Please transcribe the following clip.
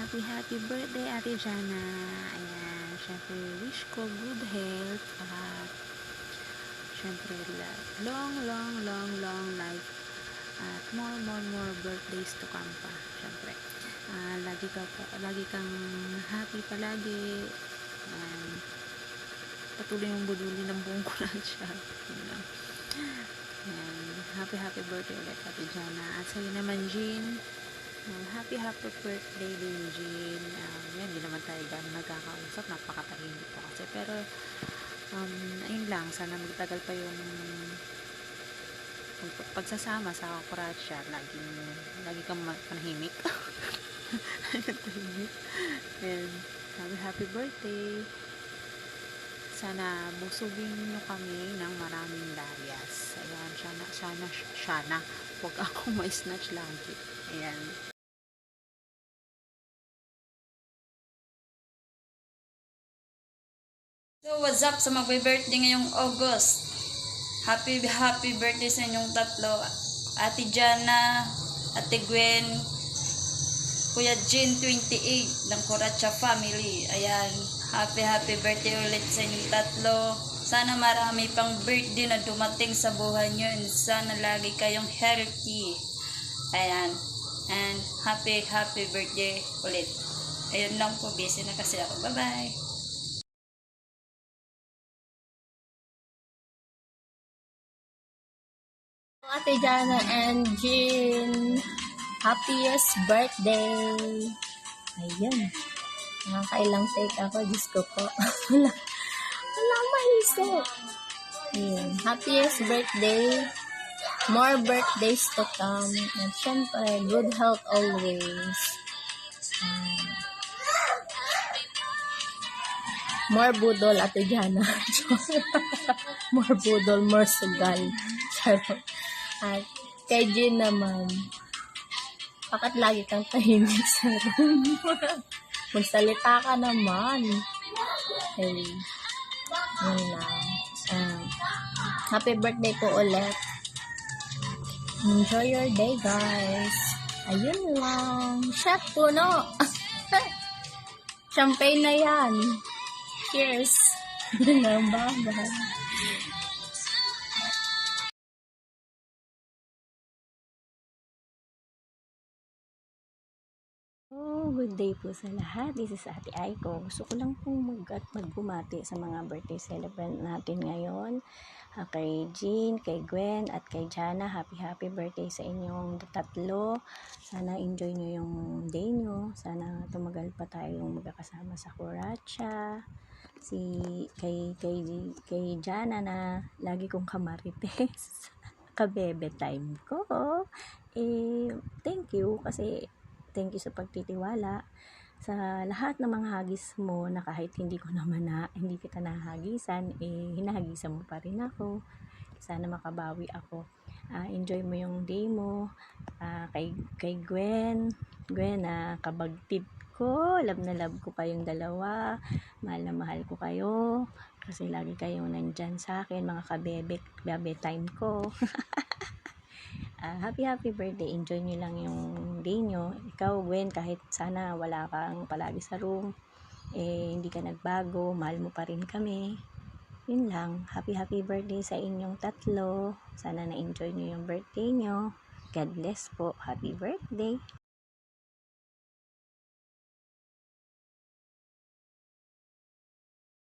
Happy birthday, Ate Jana. Ayan, syempre wish ko good health at syempre long life at more birthdays to come pa. Syempre, lagi kang happy palagi. And patuloy mong budulin ng buong kuransya. And happy birthday ulit, Ate Jana. At sa'yo naman, Jean. Happy birthday din, Jean. Yan, hindi naman tayo gano'n nagkakausap. Napakatahimik po kasi. Pero, ayun lang. Sana magtagal pa yung pagsasama sa kuransya. Lagi kang manahimik. And, happy birthday. Sana busugin nyo kami ng maraming layas. Ayan, sana. Huwag akong ma-snatch lagi. Ayan. So, what's up sa mag-birthday ngayong August? Happy birthday sa inyong tatlo. Ate Jana, Ate Gwen, Kuya Jean 28 ng Coracha family. Ayan, happy birthday ulit sa inyong tatlo. Sana marami pang birthday na dumating sa buhay nyo and sana lagi kayong healthy. Ayan, and happy birthday ulit. Ayun lang po, busy na kasi ako. Bye-bye! Ate Jana and Jean, happiest birthday! Ayan, nakakailang take ako, Diyos ko po. wala maisip. Ayan, happiest birthday, more birthdays to come, and syempre, good health always. More budol, Ate Jana. More budol, more sugal. At kay Jean naman, bakit lagi kang tahimik sa room? Magsalita ka naman. Hey, yun lang. Happy birthday po ulit. Enjoy your day, guys. Ayun lang. Chef puno. Champagne na yan. Cheers. Bye-bye. Good day po sa lahat. This is Ate Aiko. Gusto ko lang pong magbumati sa mga birthday celebrant natin ngayon. Kay Jean, kay Gwen, at kay Jana. Happy birthday sa inyong tatlo. Sana enjoy nyo yung day nyo. Sana tumagal pa tayong magkakasama sa Coracha. Kay Jana na lagi kong kamarites. Kabebe time ko. Thank you kasi thank you sa pagtitiwala sa lahat ng mga hagis mo na kahit hindi kita nahagisan, hinahagisan mo pa rin ako. Sana makabawi ako. Enjoy mo yung day mo. Kay Gwen, kabagtid ko, love na love ko kayong dalawa. Mahal na mahal ko kayo kasi lagi kayong nandyan sa akin, mga kabebe time ko. Happy birthday. Enjoy nyo lang yung day nyo. Ikaw, Gwen, kahit sana wala kang palagi sa room, hindi ka nagbago, mahal mo pa rin kami. Yun lang. Happy birthday sa inyong tatlo. Sana na-enjoy nyo yung birthday nyo. God bless po. Happy birthday.